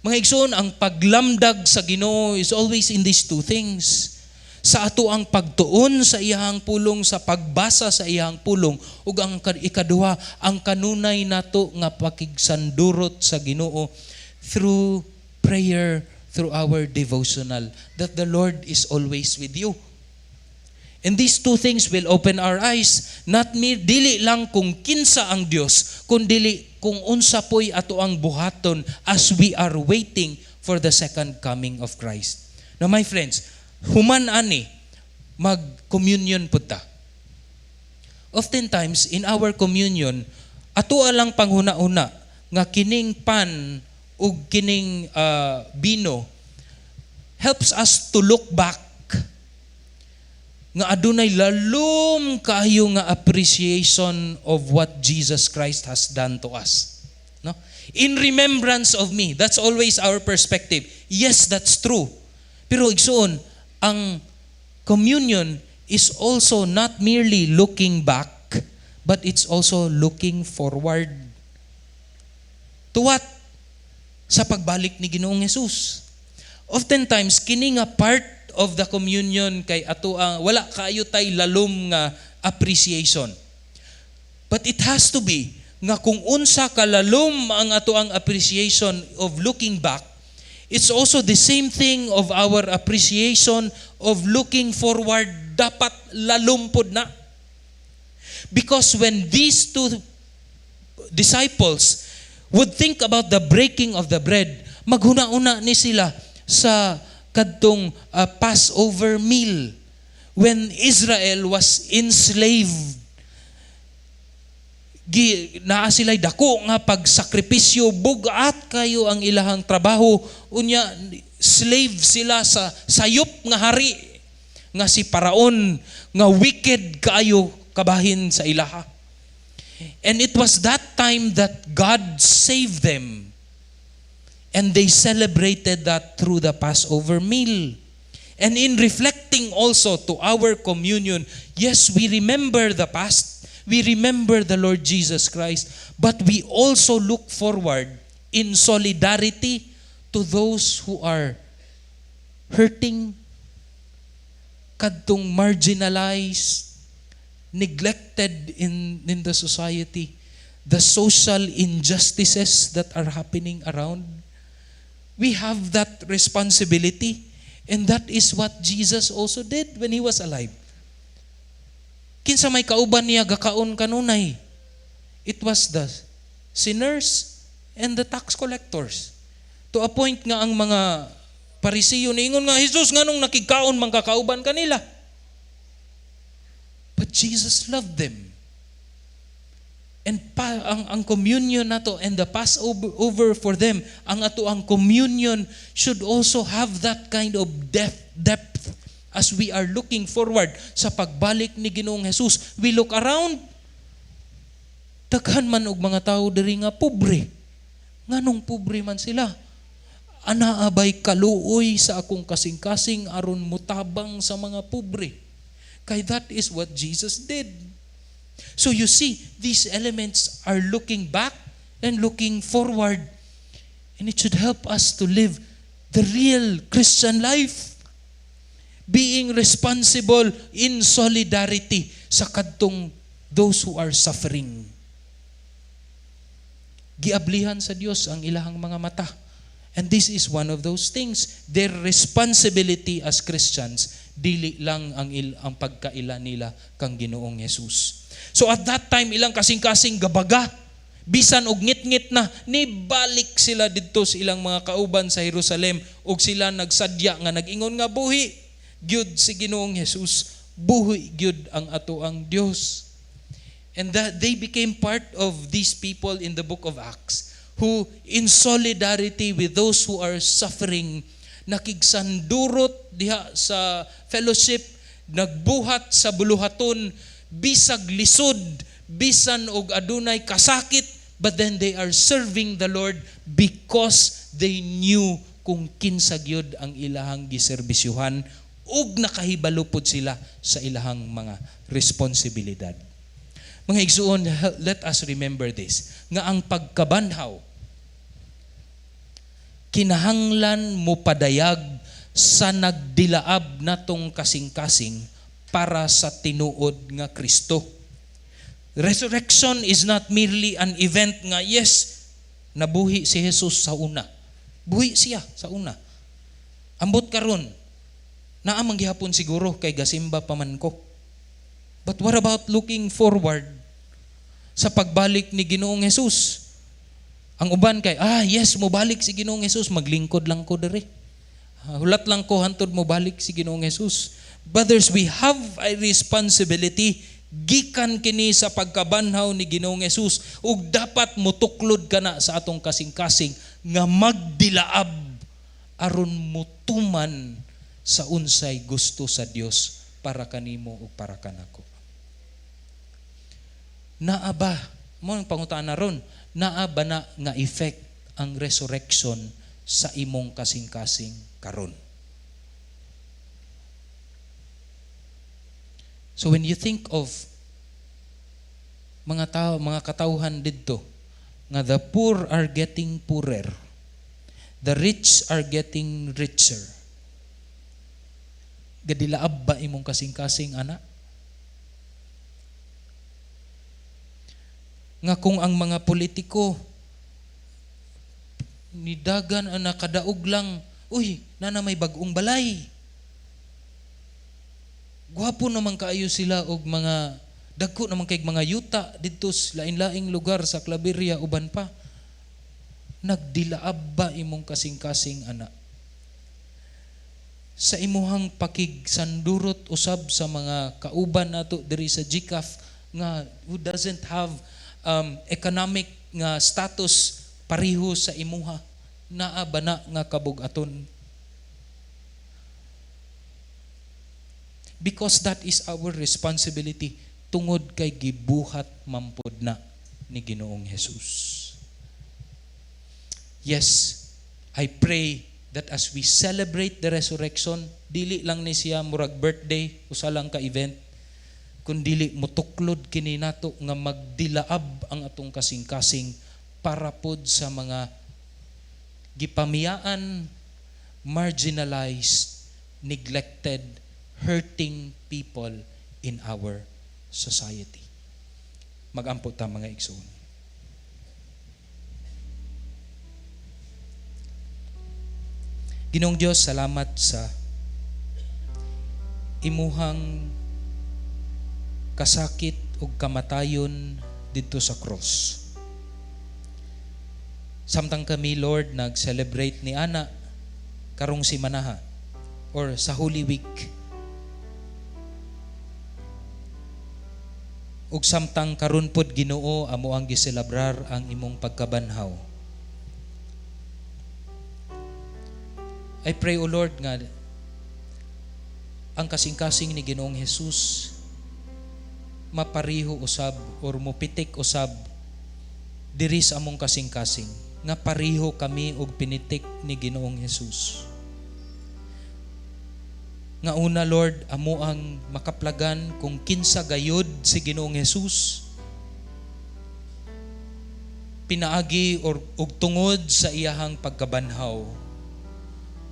Speaker 1: Mga igsoon, ang paglamdag sa Ginoo is always in these two things. Sa ato ang pagtuon sa iyahang pulong, sa pagbasa sa iyahang pulong, ug ang ikaduha, ang kanunay nato nga pakigsandurot sa Ginoo through prayer, through our devotional, that the Lord is always with you. And these two things will open our eyes, not dili lang kung kinsa ang Dios, kundi kung unsa poy ato ang buhaton as we are waiting for the second coming of Christ. Now my friends, human ani, mag-communion po ta. Oftentimes, in our communion, ato alang panghuna-una, nga kining pan ug kining bino helps us to look back nga adunay lalom kaayo nga appreciation of what Jesus Christ has done to us. No? In remembrance of me. That's always our perspective. Yes, that's true. Pero igsoon, ang communion is also not merely looking back, but it's also looking forward. To what? Sa pagbalik ni Ginoong Hesus. Oftentimes, kini nga part of the communion kay ato ang wala kaayo tay lalom nga appreciation. But it has to be nga kung unsa kalalom ang ato ang appreciation of looking back, it's also the same thing of our appreciation of looking forward, dapat lalom pod na. Because when these two disciples would think about the breaking of the bread, maghuna-una ni sila sa kadtong Passover meal when Israel was enslaved. Naa sila'y dako nga pagsakripisyo, bugat kayo ang ilahang trabaho, unya slave sila sa sayop nga hari nga si Paraon, nga wicked kayo kabahin sa ilaha. And it was that time that God saved them. And they celebrated that through the Passover meal. And in reflecting also to our communion, yes, we remember the past. We remember the Lord Jesus Christ. But we also look forward in solidarity to those who are hurting, kadtong marginalized, neglected in the society, the social injustices that are happening around. We have that responsibility, and that is what Jesus also did when He was alive. Kinsa may kauban niya gakaon kanunay? It was the sinners and the tax collectors. To a point nga ang mga Parisiyo niingon nga, Jesus, nganong nakikaon man kakauban kanila? But Jesus loved them. And ang communion nato and the Passover for them, ang ato ang communion should also have that kind of depth as we are looking forward sa pagbalik ni Ginoong Hesus. We look around, daghan man og mga tao diri nga pobre. Nganong pobre man sila? Anaabay kaluoy sa akong kasing-kasing aron mutabang sa mga pobre. Kay that is what Jesus did. So you see, these elements are looking back and looking forward. And it should help us to live the real Christian life. Being responsible in solidarity sa kadtong those who are suffering. Giablihan sa Dios ang ilahang mga mata. And this is one of those things. Their responsibility as Christians, dili lang ang pagkaila nila kang Ginoong Hesus. So at that time, ilang kasing-kasing gabaga, bisan og ngit-ngit na, nibalik sila dito sa ilang mga kauban sa Jerusalem, ug sila nagsadya nga nag-ingon nga buhi gyud si Ginoong Hesus, buhi gyud ang ato ang Dios. And that they became part of these people in the book of Acts, who in solidarity with those who are suffering, nakigsandurot diha sa fellowship, nagbuhat sa buluhaton, bisag lisod, bisan og adunay kasakit, but then they are serving the Lord because they knew kung kinsa gyud ang ilahang giserbisyuhan ug nakahibalo pod sila sa ilahang mga responsibilidad. Mga igsuon, let us remember this, nga ang pagkabanhaw kinahanglan mo padayag sa nagdilaab natong kasing-kasing para sa tinuod nga Kristo. Resurrection is not merely an event nga yes, nabuhi si Jesus sa una. Buhi siya sa una. Ambot karon, naamang gihapon siguro kay gasimba pa man ko. But what about looking forward sa pagbalik ni Ginoong Jesus? Ang uban kay, yes, mobalik si Ginoong Jesus, maglingkod lang ko dere. Hulat lang ko hantod mobalik si Ginoong Jesus. Brothers, we have a responsibility gikan kini sa pagkabanhaw ni Ginoong Jesus ug dapat mutuklod kana sa atong kasing-kasing nga magdilaab aron mutuman sa unsay gusto sa Dios para kanimo ug para kanako. Naa ba mo ang pangutana ron? Naa ba na nga effect ang resurrection sa imong kasing-kasing karon? So when you think of mga katawhan didto nga the poor are getting poorer, the rich are getting richer, gadilaab ba imong kasing-kasing ana? Nga kung ang mga politiko nidagan ang nakadaog lang, na may bagong balay. Gwapo naman kaayo sila og mga dagko naman kay mga yuta didto sa lain-laing lugar sa Claveria uban pa. Nagdilaab ba imong kasing-kasing ana? Sa imuhang pakigsandurot usab sa mga kauban nato diri sa GCAF nga who doesn't have economic nga status pareho sa imuha, naa ba na nga kabug-aton? Because that is our responsibility tungod kay gibuhat mampod na ni Ginoong Jesus. Yes, I pray that as we celebrate the resurrection, dili lang ni siya murag birthday, usa lang ka event, kundili mutuklod kini nato nga magdilaab ang atong kasing-kasing para pod sa mga gipamiyaan, marginalized, neglected, hurting people in our society. Mag-ampot ta mga igsoon. Ginoong Dios, salamat sa imuhang kasakit ug kamatayon didto sa cross. Samtang kami, Lord, nag-celebrate ni ana karong simanaha or sa Holy Week. Ug samtang karon pod Ginoo amo ang giselebrar ang imong pagkabanhaw. I pray, O Lord, nga ang kasing-kasing ni Ginoong Jesus mapariho usab or mupitik usab diri sa among kasing-kasing nga pariho kami og pinitik ni Ginoong Jesus. Nga una, Lord, amo ang makaplagan kung kinsa gayud si Ginoong Jesus pinaagi og tungod sa iyahang pagkabanhaw.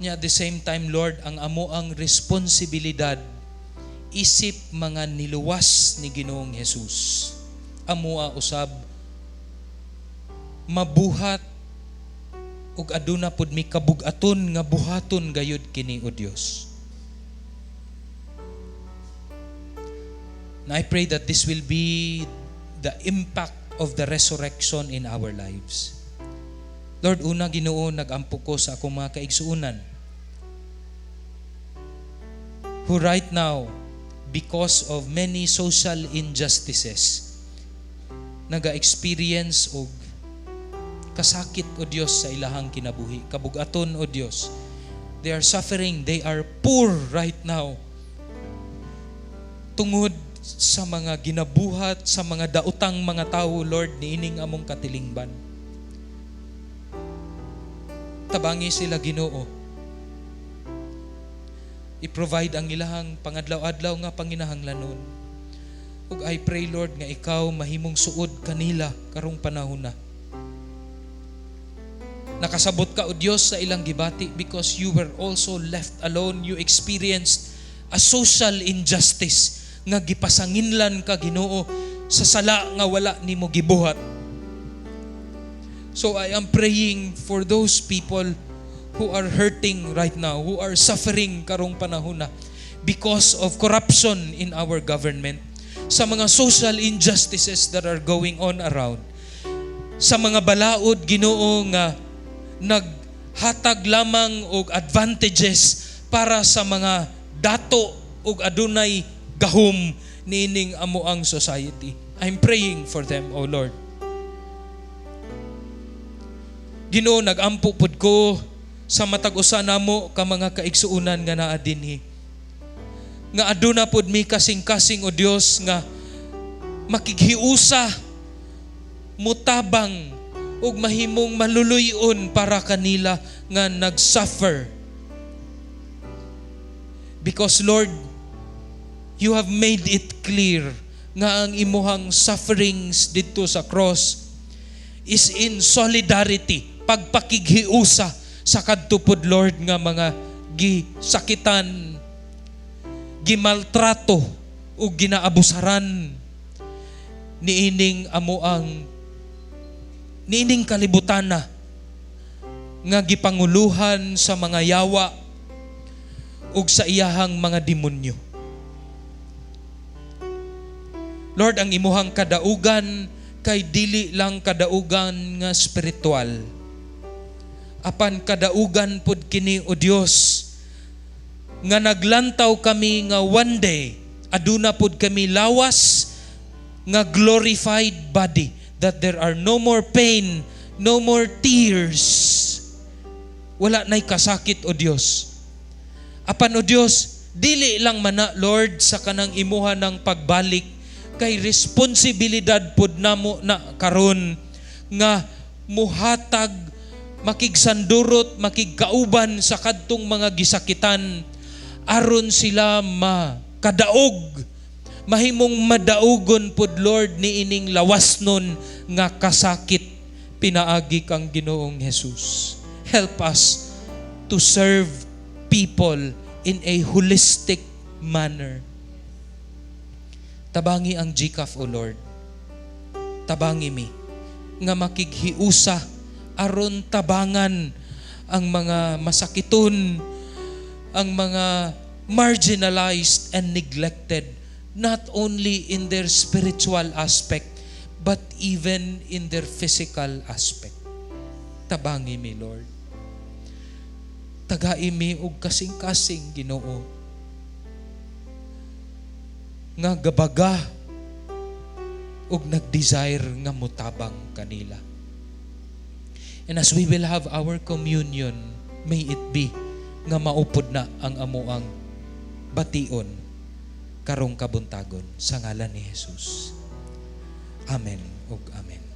Speaker 1: Nya at the same time, Lord, ang amo ang responsibilidad isip mga niluwas ni Ginoong Jesus. Amua usab mabuhat ug aduna pud mi kabug-aton nga buhaton gayud kini, O Dios. And I pray that this will be the impact of the resurrection in our lives. Lord, una Ginoo, nag-ampo ko sa akong mga kaigsuunan who right now, because of many social injustices, naga-experience og kasakit, O Dios, sa ilahang kinabuhi. Kabug-aton, O Dios. They are suffering. They are poor right now. tungod sa mga ginabuhat, sa mga daotang mga tao, Lord, niining among katilingban. Tabangi sila, Ginoo. I-provide ang ilahang pangadlaw-adlaw nga panginahanglanon. Ug I pray, Lord, nga ikaw mahimong suod kanila karong panahon na. Nakasabot ka, O Diyos, sa ilang gibati because you were also left alone. You experienced a social injustice nga gipasanginlan ka, Ginoo, sa sala nga wala nimo gibuhat. So I am praying for those people who are hurting right now, who are suffering karong panahon na because of corruption in our government, sa mga social injustices that are going on around, sa mga balaod, Ginoo, nga naghatag lamang og advantages para sa mga dato og adunay gahom niining amo ang society. I'm praying for them, O Lord. Ginoo, nagampo pud ko sa matag-usa namo ka mga kaigsuunan nga naa dinhi. Nga aduna pud mi kasing-kasing, O Dios, nga makighiusa, mutabang ug mahimong maluluyon para kanila nga nagsuffer. Because Lord, you have made it clear nga ang imuhang sufferings dito sa cross is in solidarity, pagpakighiusa sa kadtupod, Lord, nga mga gisakitan, gimaltrato o ginaabusaran niining amo ang niining kalibutan na nga gipanguluhan sa mga yawa ug sa iyahang mga demonyo. Lord, ang imuhang kadaugan kay dili lang kadaugan nga spiritual. Apan kadaugan pud kini, O Dios, nga naglantaw kami nga one day aduna pud kami lawas nga glorified body, that there are no more pain, no more tears. Wala na'y kasakit, O Dios. Apan, O Dios, dili lang mana, Lord, sa kanang imuha ng pagbalik, kay responsibilidad pud namo na karon nga muhatag, makigsandurot, makigkauban sa kadtong mga gisakitan aron sila makadaog, mahimong madaugon pud, Lord, niining lawasnon nga kasakit pinaagi kang Ginoong Jesus. Help us to serve people in a holistic manner. Tabangi ang GCAF, O Lord. Tabangi mi nga makighiusa aron tabangan ang mga masakiton, ang mga marginalized and neglected, not only in their spiritual aspect, but even in their physical aspect. Tabangi mi, Lord. Tagai mi og kasing-kasing, Ginoo, nga gabaga og nag-desire nga mutabang kanila. And as we will have our communion, may it be nga maupod na ang amuang bation karong kabuntagon sa ngalan ni Jesus. Amen ug amen.